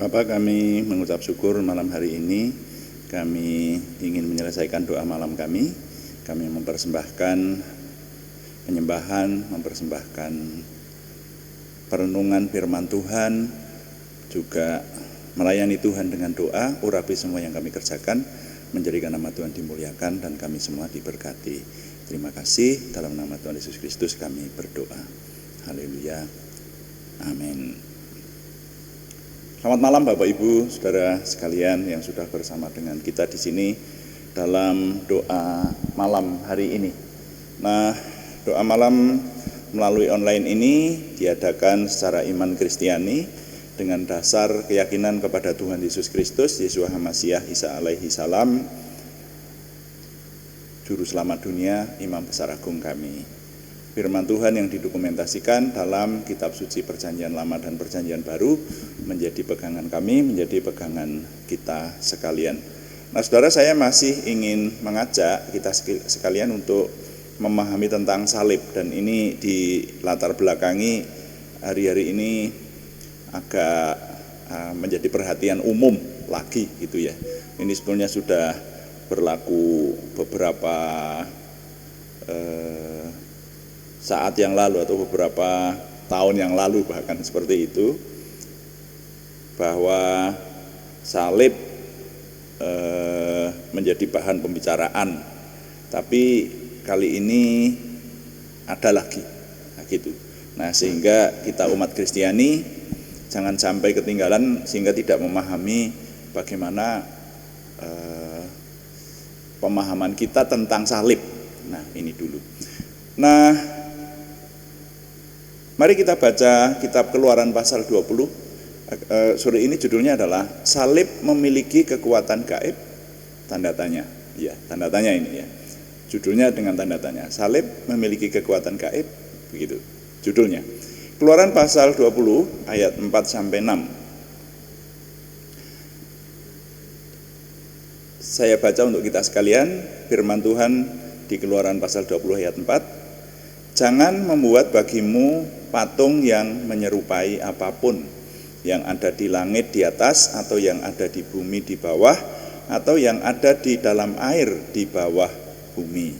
Bapa, kami mengucap syukur malam hari ini. Kami ingin menyelesaikan doa malam kami. Kami mempersembahkan penyembahan, mempersembahkan perenungan firman Tuhan, juga melayani Tuhan dengan doa. Urapi semua yang kami kerjakan, menjadikan nama Tuhan dimuliakan dan kami semua diberkati. Terima kasih, dalam nama Tuhan Yesus Kristus kami berdoa. Haleluya. Amin. Selamat malam Bapak Ibu, Saudara sekalian yang sudah bersama dengan kita di sini dalam doa malam hari ini. Nah, doa malam melalui online ini diadakan secara iman Kristiani dengan dasar keyakinan kepada Tuhan Yesus Kristus, Yeshua HaMasyiah Isa alaihi salam, Juru Selamat dunia, Imam Besar Agung kami. Firman Tuhan yang didokumentasikan dalam kitab suci Perjanjian Lama dan Perjanjian Baru menjadi pegangan kami, menjadi pegangan kita sekalian. Nah, saudara, saya masih ingin mengajak kita sekalian untuk memahami tentang salib, dan ini di latar belakangi hari-hari ini agak menjadi perhatian umum lagi gitu ya. Ini sebetulnya sudah berlaku beberapa saat yang lalu atau beberapa tahun yang lalu bahkan seperti itu, bahwa salib menjadi bahan pembicaraan, tapi kali ini ada lagi gitu. Nah, sehingga kita umat Kristiani jangan sampai ketinggalan sehingga tidak memahami bagaimana pemahaman kita tentang salib. Nah, ini dulu. Nah, mari kita baca kitab Keluaran pasal 20. Sore ini judulnya adalah Salib Memiliki Kekuatan Gaib, tanda tanya. Ya, tanda tanya ini ya. Judulnya dengan tanda tanya. Salib memiliki kekuatan gaib, begitu judulnya. Keluaran pasal 20 ayat 4 sampai 6. Saya baca untuk kita sekalian firman Tuhan di Keluaran pasal 20 ayat 4. Jangan membuat bagimu patung yang menyerupai apapun, yang ada di langit di atas, atau yang ada di bumi di bawah, atau yang ada di dalam air di bawah bumi.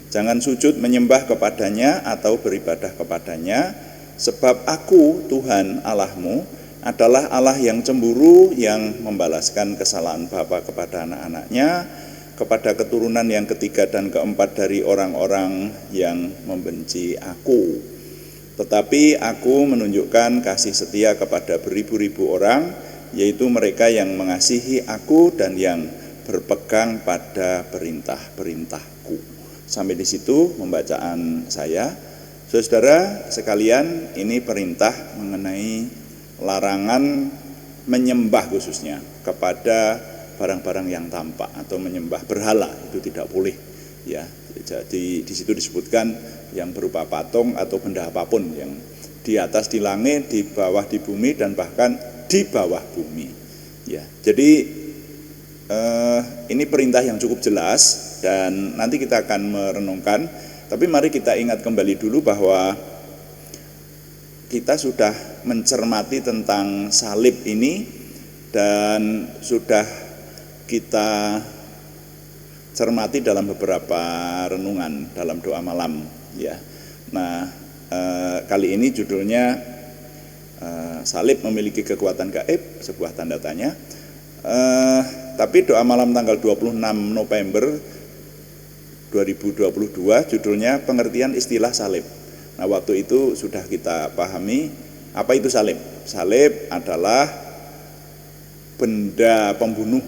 Jangan sujud menyembah kepadanya atau beribadah kepadanya, sebab Aku, Tuhan Allahmu, adalah Allah yang cemburu, yang membalaskan kesalahan bapa kepada anak-anaknya, kepada keturunan yang ketiga dan keempat dari orang-orang yang membenci Aku. Tetapi Aku menunjukkan kasih setia kepada beribu-ribu orang, yaitu mereka yang mengasihi Aku dan yang berpegang pada perintah-perintahku. Sampai di situ pembacaan saya. Saudara sekalian, ini perintah mengenai larangan menyembah khususnya kepada barang-barang yang tampak atau menyembah berhala, itu tidak boleh ya. Jadi di situ disebutkan yang berupa patung atau benda apapun yang di atas di langit, di bawah di bumi, dan bahkan di bawah bumi ya. Jadi ini perintah yang cukup jelas dan nanti kita akan merenungkan, tapi mari kita ingat kembali dulu bahwa kita sudah mencermati tentang salib ini dan sudah kita cermati dalam beberapa renungan dalam doa malam ya. Nah, kali ini judulnya salib memiliki kekuatan gaib, sebuah tanda tanya. Tapi doa malam tanggal 26 November 2022 judulnya pengertian istilah salib. Nah, waktu itu sudah kita pahami apa itu salib. Salib adalah benda pembunuh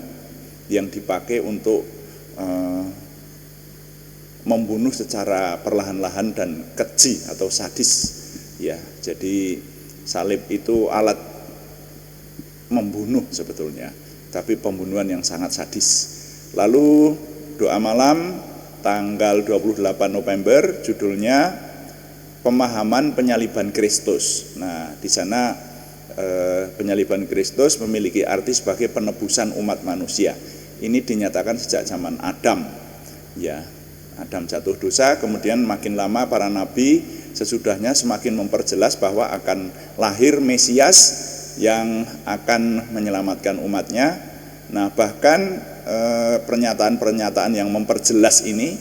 yang dipakai untuk membunuh secara perlahan-lahan dan keji atau sadis ya. Jadi salib itu alat membunuh sebetulnya, tapi pembunuhan yang sangat sadis. Lalu doa malam tanggal 28 November judulnya pemahaman penyaliban Kristus. Nah, di sana penyaliban Kristus memiliki arti sebagai penebusan umat manusia. Ini dinyatakan sejak zaman Adam ya. Adam jatuh dosa, kemudian makin lama para nabi sesudahnya semakin memperjelas bahwa akan lahir Mesias yang akan menyelamatkan umatnya. Nah, bahkan pernyataan-pernyataan yang memperjelas ini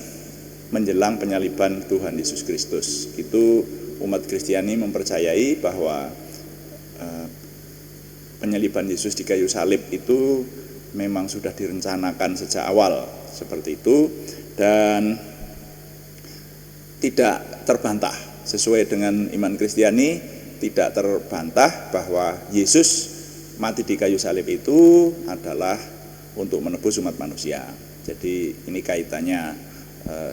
menjelang penyaliban Tuhan Yesus Kristus. Itu umat Kristiani mempercayai bahwa penyaliban Yesus di kayu salib itu memang sudah direncanakan sejak awal seperti itu dan tidak terbantah. Sesuai dengan iman Kristiani, tidak terbantah bahwa Yesus mati di kayu salib itu adalah untuk menebus umat manusia. Jadi ini kaitannya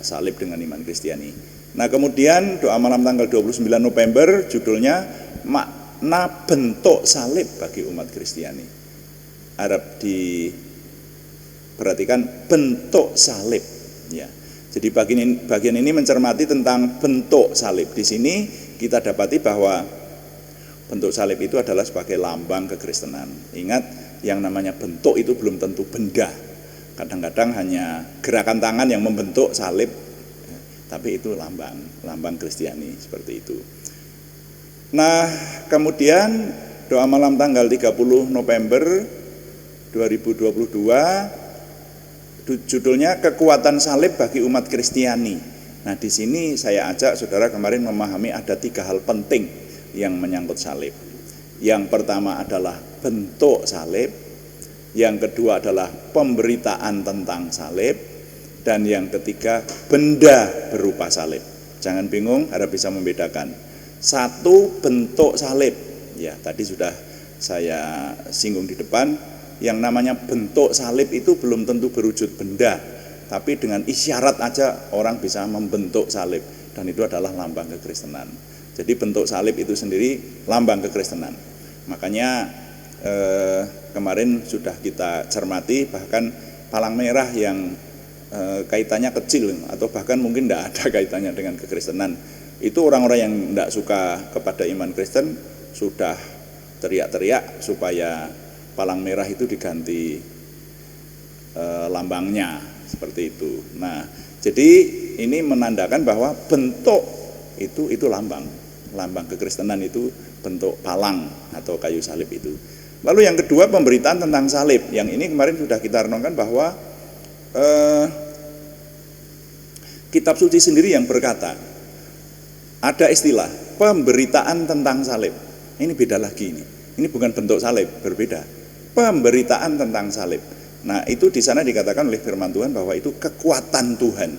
salib dengan iman Kristiani. Nah, kemudian doa malam tanggal 29 November judulnya makna bentuk salib bagi umat Kristiani. Harap diperhatikan bentuk salib ya. Jadi bagian ini mencermati tentang bentuk salib. Di sini kita dapati bahwa bentuk salib itu adalah sebagai lambang kekristenan. Ingat, yang namanya bentuk itu belum tentu benda. Kadang-kadang hanya gerakan tangan yang membentuk salib, tapi itu lambang Kristiani seperti itu. Nah, kemudian doa malam tanggal 30 November 2022 judulnya kekuatan salib bagi umat Kristiani. Nah, di sini saya ajak saudara kemarin memahami ada 3 hal penting yang menyangkut salib. Yang pertama adalah bentuk salib, yang kedua adalah pemberitaan tentang salib, dan yang ketiga benda berupa salib. Jangan bingung, harap bisa membedakan. Satu, bentuk salib. Ya, tadi sudah saya singgung di depan. Yang namanya bentuk salib itu belum tentu berwujud benda, tapi dengan isyarat aja orang bisa membentuk salib, dan itu adalah lambang kekristenan. Jadi bentuk salib itu sendiri lambang kekristenan. Makanya kemarin sudah kita cermati, bahkan palang merah yang kaitannya kecil atau bahkan mungkin tidak ada kaitannya dengan kekristenan, itu orang-orang yang tidak suka kepada iman Kristen sudah teriak-teriak supaya palang merah itu diganti lambangnya seperti itu. Nah, jadi ini menandakan bahwa bentuk itu lambang kekristenan itu bentuk palang atau kayu salib itu. Lalu yang kedua, pemberitaan tentang salib. Yang ini kemarin sudah kita renungkan bahwa kitab suci sendiri yang berkata ada istilah pemberitaan tentang salib. Ini beda lagi ini. Ini bukan bentuk salib, berbeda. Pemberitaan tentang salib. Nah, itu di sana dikatakan oleh firman Tuhan bahwa itu kekuatan Tuhan.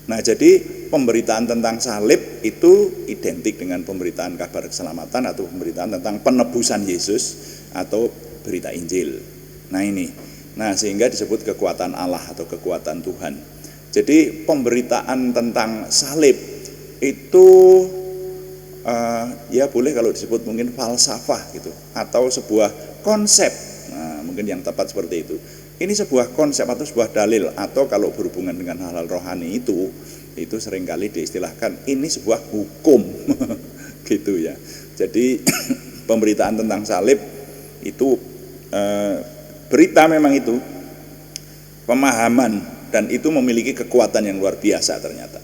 Nah, jadi pemberitaan tentang salib itu identik dengan pemberitaan kabar keselamatan atau pemberitaan tentang penebusan Yesus atau berita Injil. Nah, ini. Nah, sehingga disebut kekuatan Allah atau kekuatan Tuhan. Jadi pemberitaan tentang salib itu ya boleh kalau disebut mungkin falsafah gitu, atau sebuah konsep. Nah, mungkin yang tepat seperti itu. Ini sebuah konsep atau sebuah dalil, atau kalau berhubungan dengan hal-hal rohani itu seringkali diistilahkan ini sebuah hukum gitu ya. Jadi pemberitaan tentang salib itu berita memang itu pemahaman, dan itu memiliki kekuatan yang luar biasa ternyata.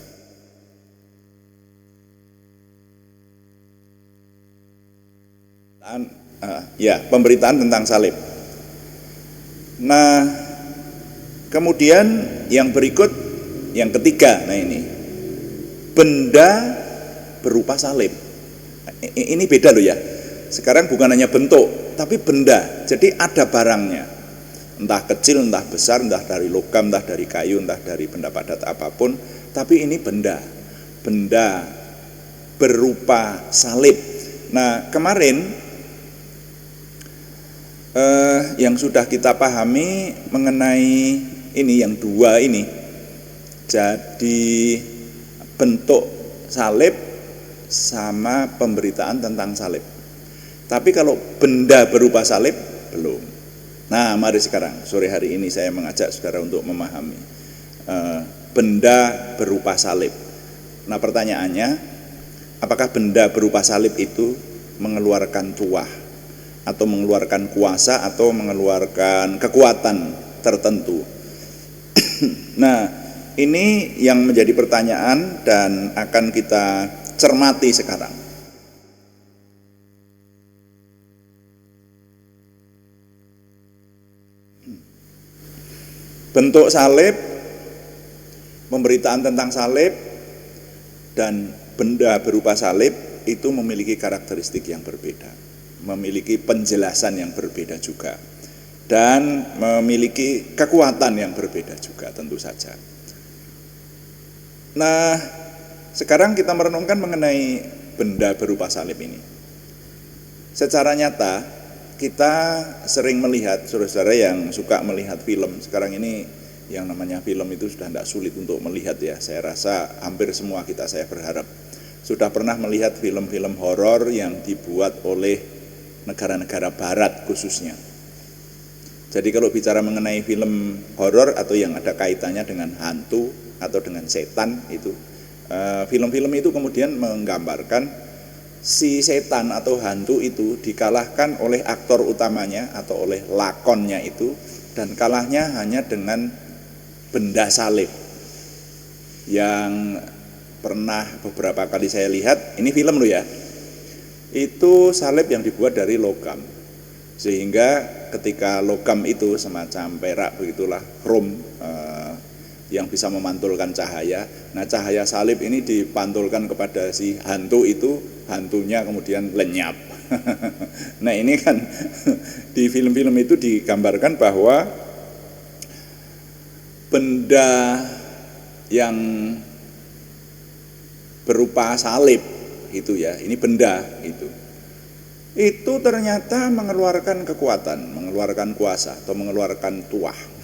Ya, pemberitaan tentang salib. Nah, kemudian yang berikut, yang ketiga, nah ini benda berupa salib. Ini beda loh ya. Sekarang bukan hanya bentuk, tapi benda. Jadi ada barangnya, entah kecil, entah besar, entah dari logam, entah dari kayu, entah dari benda padat apapun. Tapi ini benda berupa salib. Nah, kemarin yang sudah kita pahami mengenai ini, yang dua ini, jadi bentuk salib sama pemberitaan tentang salib. Tapi kalau benda berupa salib belum. Nah, mari sekarang sore hari ini saya mengajak saudara untuk memahami benda berupa salib. Nah, pertanyaannya, apakah benda berupa salib itu mengeluarkan tuah, atau mengeluarkan kuasa, atau mengeluarkan kekuatan tertentu? Nah, ini yang menjadi pertanyaan dan akan kita cermati sekarang. Bentuk salib, pemberitaan tentang salib, dan benda berupa salib itu memiliki karakteristik yang berbeda, memiliki penjelasan yang berbeda juga, dan memiliki kekuatan yang berbeda juga tentu saja. Nah, sekarang kita merenungkan mengenai benda berupa salib ini. Secara nyata kita sering melihat, saudara-saudara yang suka melihat film, sekarang ini yang namanya film itu sudah tidak sulit untuk melihat ya. Saya rasa hampir semua kita, saya berharap sudah pernah melihat film-film horor yang dibuat oleh negara-negara barat khususnya. Jadi kalau bicara mengenai film horor atau yang ada kaitannya dengan hantu atau dengan setan itu, film-film itu kemudian menggambarkan si setan atau hantu itu dikalahkan oleh aktor utamanya atau oleh lakonnya itu, dan kalahnya hanya dengan benda salib. Yang pernah beberapa kali saya lihat, ini film loh ya, itu salib yang dibuat dari logam, sehingga ketika logam itu semacam perak begitulah, krom, yang bisa memantulkan cahaya. Nah, cahaya salib ini dipantulkan kepada si hantu itu, hantunya kemudian lenyap. Nah, ini kan di film-film itu digambarkan bahwa benda yang berupa salib itu ya, ini benda itu ternyata mengeluarkan kekuatan, mengeluarkan kuasa atau mengeluarkan tuah.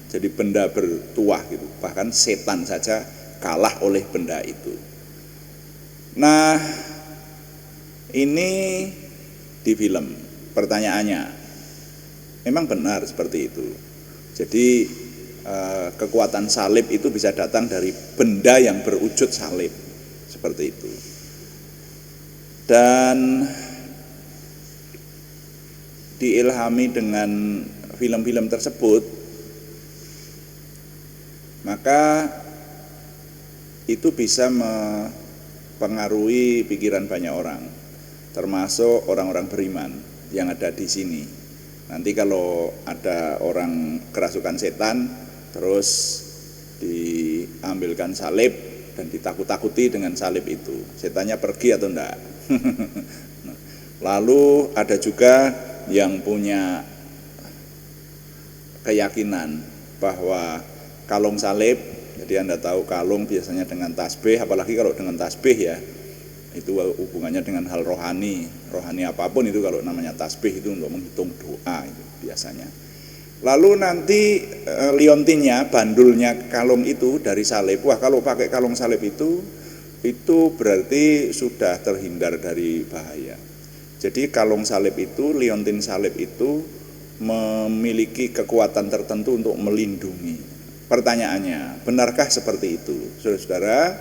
Jadi benda bertuah gitu, bahkan setan saja kalah oleh benda itu. Nah, ini di film. Pertanyaannya, memang benar seperti itu. Jadi kekuatan salib itu bisa datang dari benda yang berwujud salib, seperti itu. Dan diilhami dengan film-film tersebut, maka itu bisa mempengaruhi pikiran banyak orang, termasuk orang-orang beriman yang ada di sini. Nanti kalau ada orang kerasukan setan, terus diambilkan salib dan ditakut-takuti dengan salib itu, setannya pergi atau enggak? Lalu ada juga yang punya keyakinan bahwa kalung salib, jadi Anda tahu kalung biasanya dengan tasbih, apalagi kalau dengan tasbih ya, itu hubungannya dengan hal rohani apapun itu, kalau namanya tasbih itu untuk menghitung doa itu biasanya. Lalu nanti liontinnya, bandulnya kalung itu dari salib, wah kalau pakai kalung salib itu berarti sudah terhindar dari bahaya. Jadi kalung salib itu, liontin salib itu memiliki kekuatan tertentu untuk melindungi. Pertanyaannya, benarkah seperti itu, saudara-saudara?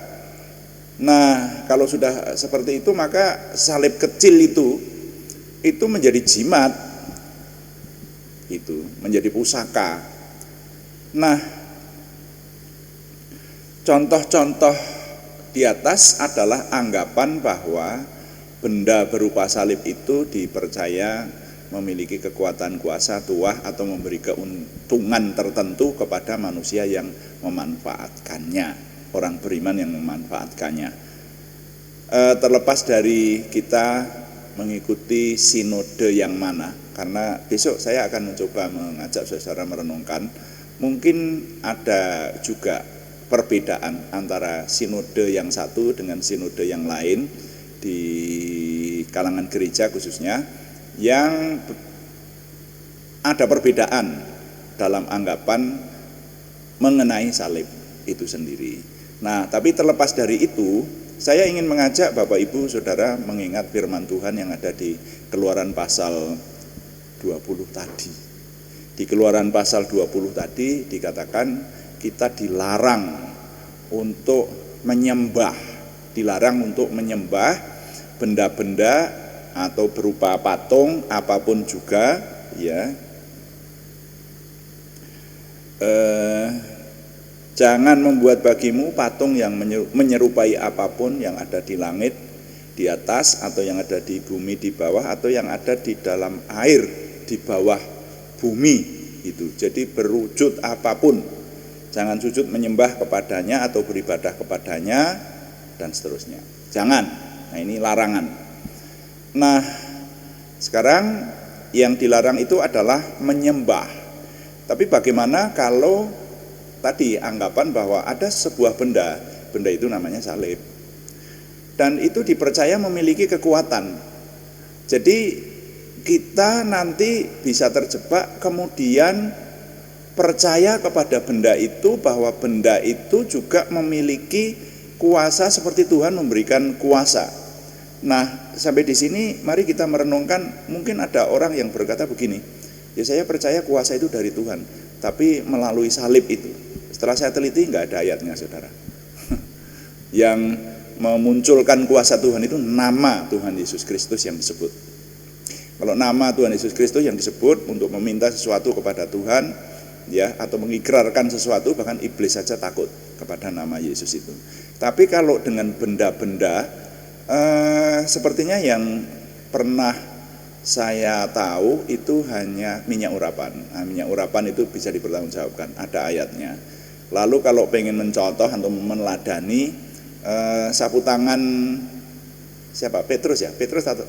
Nah, kalau sudah seperti itu, maka salib kecil itu menjadi jimat, itu menjadi pusaka. Nah, contoh-contoh di atas adalah anggapan bahwa benda berupa salib itu dipercaya memiliki kekuatan kuasa tuah atau memberi keuntungan tertentu kepada manusia yang memanfaatkannya, orang beriman yang memanfaatkannya. Terlepas dari kita mengikuti sinode yang mana, karena besok saya akan mencoba mengajak saudara merenungkan, mungkin ada juga perbedaan antara sinode yang satu dengan sinode yang lain di kalangan gereja khususnya, yang ada perbedaan dalam anggapan mengenai salib itu sendiri. Nah, tapi terlepas dari itu, saya ingin mengajak Bapak Ibu Saudara mengingat firman Tuhan yang ada di Keluaran pasal 20 tadi. Di Keluaran pasal 20 tadi dikatakan kita dilarang untuk menyembah benda-benda atau berupa patung apapun juga ya. Jangan membuat bagimu patung yang menyerupai apapun yang ada di langit di atas, atau yang ada di bumi di bawah, atau yang ada di dalam air di bawah bumi itu. Jadi berwujud apapun, jangan sujud menyembah kepadanya atau beribadah kepadanya dan seterusnya. Jangan. Nah, ini larangan. Nah, sekarang yang dilarang itu adalah menyembah. Tapi bagaimana kalau tadi anggapan bahwa ada sebuah benda itu namanya salib. Dan itu dipercaya memiliki kekuatan. Jadi kita nanti bisa terjebak kemudian percaya kepada benda itu, bahwa benda itu juga memiliki kuasa seperti Tuhan memberikan kuasa. Nah, sampai di sini mari kita merenungkan, mungkin ada orang yang berkata begini, ya saya percaya kuasa itu dari Tuhan, tapi melalui salib itu. Setelah saya teliti nggak ada ayatnya, saudara. Yang memunculkan kuasa Tuhan itu nama Tuhan Yesus Kristus yang disebut. Kalau nama Tuhan Yesus Kristus yang disebut untuk meminta sesuatu kepada Tuhan, ya, atau mengikrarkan sesuatu, bahkan iblis saja takut kepada nama Yesus itu. Tapi kalau dengan benda-benda, sepertinya yang pernah saya tahu itu hanya minyak urapan. Nah, minyak urapan itu bisa dipertanggungjawabkan, ada ayatnya. Lalu kalau pengen mencontoh atau meneladani, sapu tangan siapa? Petrus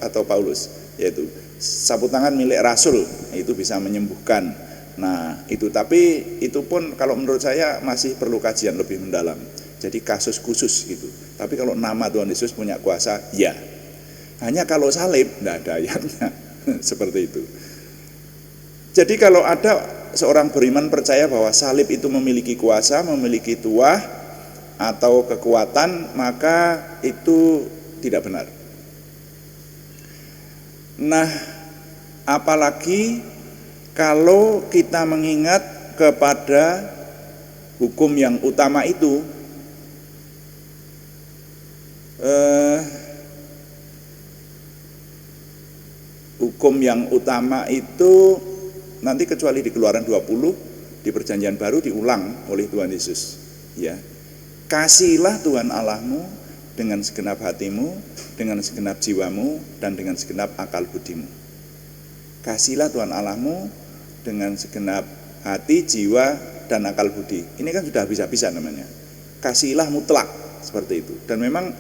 atau Paulus, yaitu sapu tangan milik Rasul, itu bisa menyembuhkan. Nah, itu, tapi itu pun kalau menurut saya masih perlu kajian lebih mendalam. Jadi kasus khusus gitu. Tapi kalau nama Tuhan Yesus punya kuasa, ya. Hanya kalau salib enggak ada ayatnya. Seperti itu. Jadi kalau ada seorang beriman percaya bahwa salib itu memiliki kuasa, memiliki tuah atau kekuatan, maka itu tidak benar. Nah, apalagi kalau kita mengingat kepada hukum yang utama itu, hukum yang utama itu nanti kecuali di Keluaran 20, di Perjanjian Baru diulang oleh Tuhan Yesus, ya. Kasihilah Tuhan Allahmu dengan segenap hatimu, dengan segenap jiwamu, dan dengan segenap akal budimu. Kasihilah Tuhan Allahmu dengan segenap hati, jiwa, dan akal budi. Ini kan sudah bisa-bisa namanya. Kasihilah mutlak, seperti itu. Dan memang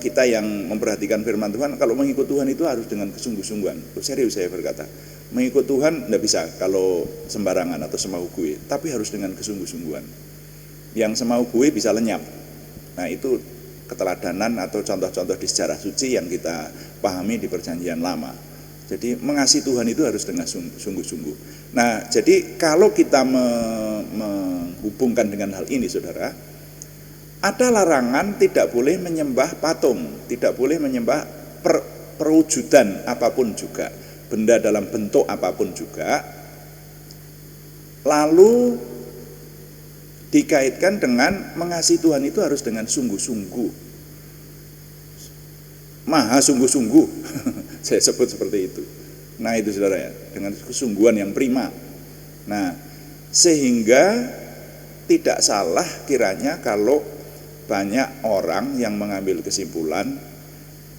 kita yang memperhatikan firman Tuhan, kalau mengikut Tuhan itu harus dengan kesungguh-sungguhan. Serius saya berkata, mengikut Tuhan tidak bisa kalau sembarangan atau semau gue, tapi harus dengan kesungguh-sungguhan. Yang semau gue bisa lenyap. Nah, itu keteladanan atau contoh-contoh di sejarah suci yang kita pahami di Perjanjian Lama. Jadi mengasihi Tuhan itu harus dengan sungguh-sungguh. Nah, jadi kalau kita menghubungkan dengan hal ini, saudara, ada larangan tidak boleh menyembah patung, tidak boleh menyembah perwujudan apapun juga, benda dalam bentuk apapun juga, lalu dikaitkan dengan mengasihi Tuhan itu harus dengan sungguh-sungguh, maha sungguh-sungguh. Saya sebut seperti itu. Nah, itu saudara ya, dengan kesungguhan yang prima. Nah, sehingga tidak salah kiranya kalau banyak orang yang mengambil kesimpulan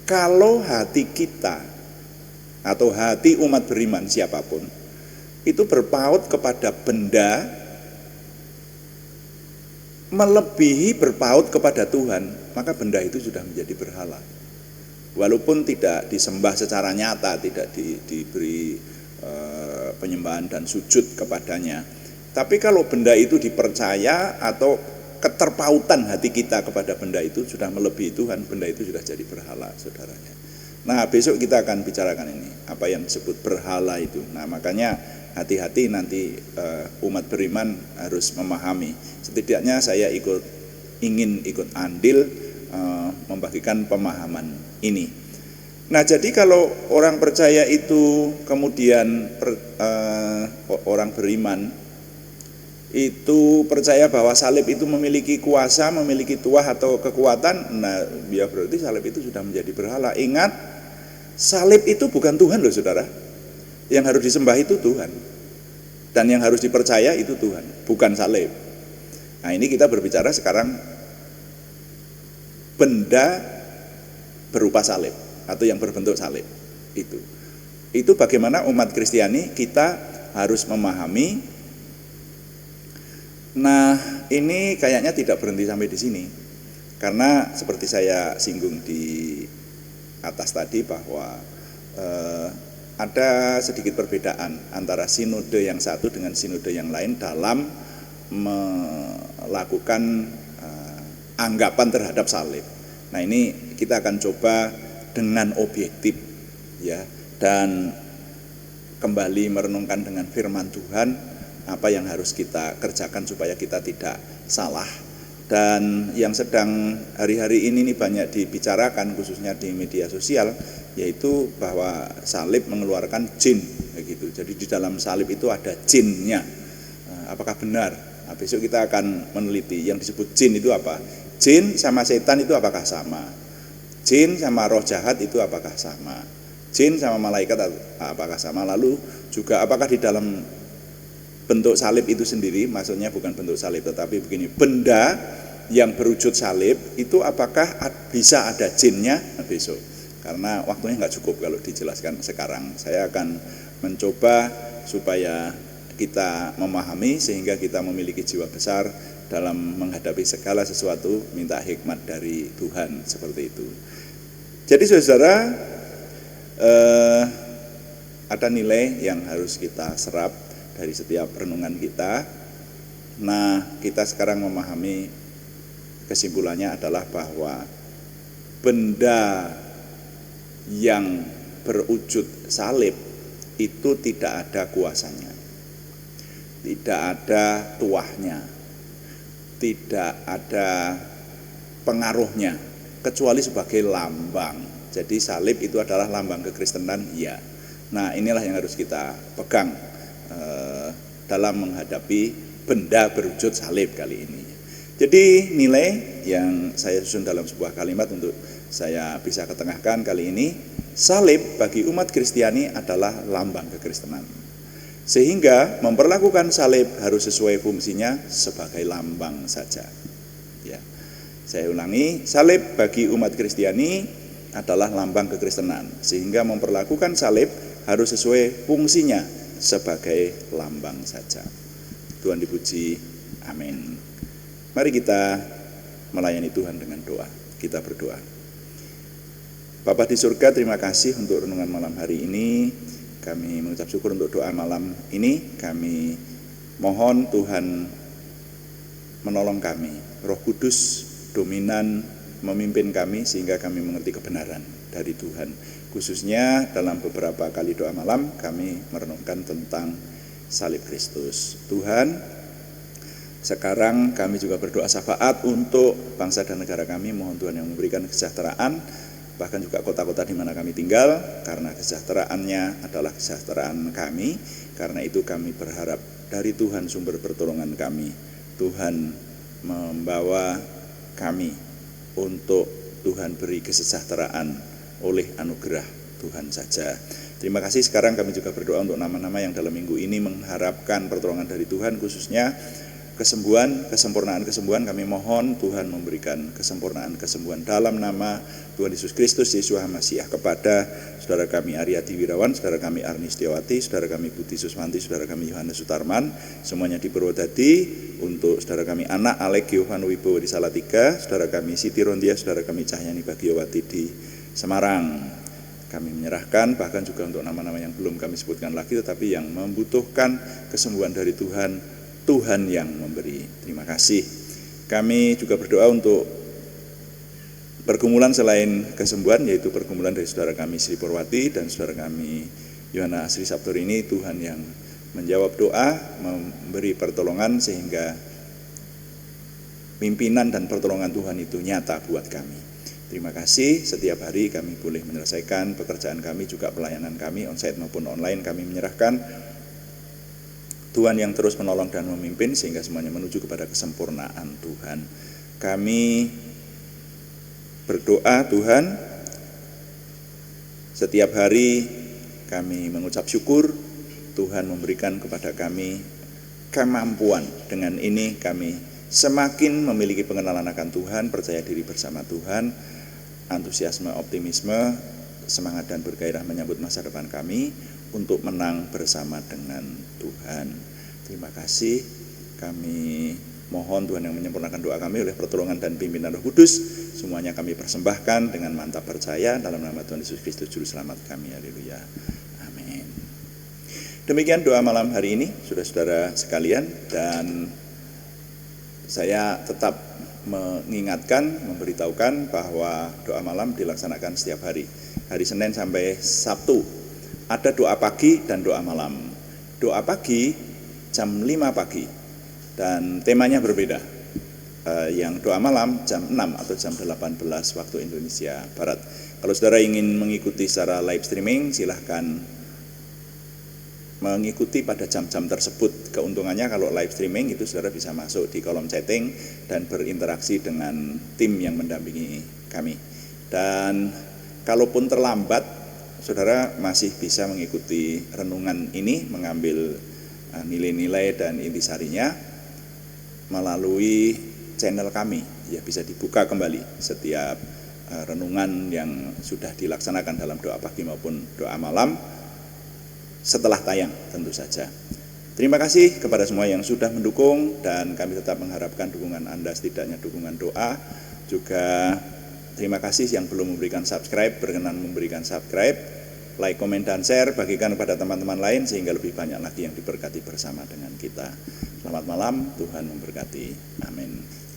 kalau hati kita atau hati umat beriman siapapun itu berpaut kepada benda melebihi berpaut kepada Tuhan, maka benda itu sudah menjadi berhala. Walaupun tidak disembah secara nyata, tidak diberi penyembahan dan sujud kepadanya, tapi kalau benda itu dipercaya atau keterpautan hati kita kepada benda itu sudah melebihi Tuhan, benda itu sudah jadi berhala, saudaranya. Nah, besok kita akan bicarakan ini, apa yang disebut berhala itu. Nah, makanya hati-hati nanti umat beriman harus memahami. Setidaknya saya ingin ikut andil membagikan pemahaman ini. Nah, jadi kalau orang percaya itu kemudian orang beriman itu percaya bahwa salib itu memiliki kuasa, memiliki tuah atau kekuatan, nah ya berarti salib itu sudah menjadi berhala. Ingat, salib itu bukan Tuhan loh, saudara. Yang harus disembah itu Tuhan, dan yang harus dipercaya itu Tuhan, bukan salib. Nah, ini kita berbicara sekarang benda berupa salib atau yang berbentuk salib. Itu bagaimana umat Kristiani kita harus memahami. Nah, ini kayaknya tidak berhenti sampai di sini. Karena seperti saya singgung di atas tadi bahwa ada sedikit perbedaan antara sinode yang satu dengan sinode yang lain dalam melakukan anggapan terhadap salib. Nah, ini kita akan coba dengan objektif ya, dan kembali merenungkan dengan firman Tuhan apa yang harus kita kerjakan supaya kita tidak salah. Dan yang sedang hari-hari ini banyak dibicarakan khususnya di media sosial, yaitu bahwa salib mengeluarkan jin begitu. Jadi di dalam salib itu ada jinnya. Apakah benar? Nah, besok kita akan meneliti yang disebut jin itu apa. Jin sama setan itu apakah sama? Jin sama roh jahat itu apakah sama? Jin sama malaikat apakah sama? Lalu juga apakah di dalam bentuk salib itu sendiri, maksudnya bukan bentuk salib tetapi begini, benda yang berwujud salib itu apakah bisa ada jinnya? Nah, besok, karena waktunya nggak cukup kalau dijelaskan sekarang. Saya akan mencoba supaya kita memahami sehingga kita memiliki jiwa besar dalam menghadapi segala sesuatu, minta hikmat dari Tuhan seperti itu. Jadi saudara, ada nilai yang harus kita serap dari setiap renungan kita. Nah, kita sekarang memahami, kesimpulannya adalah bahwa benda yang berwujud salib itu tidak ada kuasanya, tidak ada tuahnya, tidak ada pengaruhnya, kecuali sebagai lambang. Jadi salib itu adalah lambang kekristenan, ya. Nah, inilah yang harus kita pegang dalam menghadapi benda berwujud salib kali ini. Jadi nilai yang saya susun dalam sebuah kalimat untuk saya bisa ketengahkan kali ini, salib bagi umat Kristiani adalah lambang kekristenan. Sehingga memperlakukan salib harus sesuai fungsinya sebagai lambang saja. Ya. Saya ulangi, salib bagi umat Kristiani adalah lambang kekristenan. Sehingga memperlakukan salib harus sesuai fungsinya sebagai lambang saja. Tuhan dipuji, amin. Mari kita melayani Tuhan dengan doa. Kita berdoa. Bapa di surga, terima kasih untuk renungan malam hari ini. Kami mengucap syukur untuk doa malam ini. Kami mohon Tuhan menolong kami. Roh Kudus dominan memimpin kami sehingga kami mengerti kebenaran dari Tuhan. Khususnya dalam beberapa kali doa malam kami merenungkan tentang salib Kristus. Tuhan, sekarang kami juga berdoa syafaat untuk bangsa dan negara kami. Mohon Tuhan yang memberikan kesejahteraan, bahkan juga kota-kota di mana kami tinggal, karena kesejahteraannya adalah kesejahteraan kami. Karena itu kami berharap dari Tuhan sumber pertolongan kami. Tuhan membawa kami untuk Tuhan beri kesejahteraan oleh anugerah Tuhan saja. Terima kasih. Sekarang kami juga berdoa untuk nama-nama yang dalam minggu ini mengharapkan pertolongan dari Tuhan, khususnya kesembuhan, kesempurnaan kesembuhan. Kami mohon Tuhan memberikan kesempurnaan kesembuhan dalam nama Tuhan Yesus Kristus, Yeshua Masiah, kepada saudara kami Aryati Wirawan, saudara kami Arni Setiawati, saudara kami Budi Suswanti, saudara kami Yohanes Sutarman, semuanya di Purwodadi, untuk saudara kami Anak Alek Yohan Wibowo di Salatiga, saudara kami Siti Rondia, saudara kami Cahyani Bagiowati di Semarang. Kami menyerahkan bahkan juga untuk nama-nama yang belum kami sebutkan lagi, tetapi yang membutuhkan kesembuhan dari Tuhan, Tuhan yang memberi. Terima kasih. Kami juga berdoa untuk pergumulan selain kesembuhan, yaitu pergumulan dari saudara kami Sri Purwati dan saudara kami Yohana Sri Sabtorini. Tuhan yang menjawab doa, memberi pertolongan sehingga pimpinan dan pertolongan Tuhan itu nyata buat kami. Terima kasih. Setiap hari kami boleh menyelesaikan pekerjaan kami, juga pelayanan kami onsite maupun online. Kami menyerahkan, Tuhan yang terus menolong dan memimpin sehingga semuanya menuju kepada kesempurnaan Tuhan. Kami berdoa Tuhan, setiap hari kami mengucap syukur Tuhan memberikan kepada kami kemampuan. Dengan ini kami semakin memiliki pengenalan akan Tuhan, percaya diri bersama Tuhan, antusiasme, optimisme, semangat dan bergairah menyambut masa depan kami untuk menang bersama dengan Tuhan. Terima kasih. Kami mohon Tuhan yang menyempurnakan doa kami oleh pertolongan dan pimpinan Roh Kudus. Semuanya kami persembahkan dengan mantap percaya dalam nama Tuhan Yesus Kristus Juru Selamat kami. Haleluya. Amin. Demikian doa malam hari ini, saudara-saudara sekalian, dan saya tetap mengingatkan, memberitahukan bahwa doa malam dilaksanakan setiap hari. Hari Senin sampai Sabtu ada doa pagi dan doa malam. Doa pagi jam 5 pagi dan temanya berbeda. Yang doa malam jam 6 atau jam 18 waktu Indonesia Barat. Kalau saudara ingin mengikuti secara live streaming, silahkan mengikuti pada jam-jam tersebut. Keuntungannya kalau live streaming itu saudara bisa masuk di kolom chatting dan berinteraksi dengan tim yang mendampingi kami. Dan kalaupun terlambat, saudara masih bisa mengikuti renungan ini, mengambil nilai-nilai dan intisarinya melalui channel kami. Ya, bisa dibuka kembali setiap renungan yang sudah dilaksanakan dalam doa pagi maupun doa malam setelah tayang tentu saja. Terima kasih kepada semua yang sudah mendukung, dan kami tetap mengharapkan dukungan Anda, setidaknya dukungan doa. Juga terima kasih yang belum memberikan subscribe, berkenan memberikan subscribe, like, komen, dan share, bagikan kepada teman-teman lain sehingga lebih banyak lagi yang diberkati bersama dengan kita. Selamat malam, Tuhan memberkati. Amin.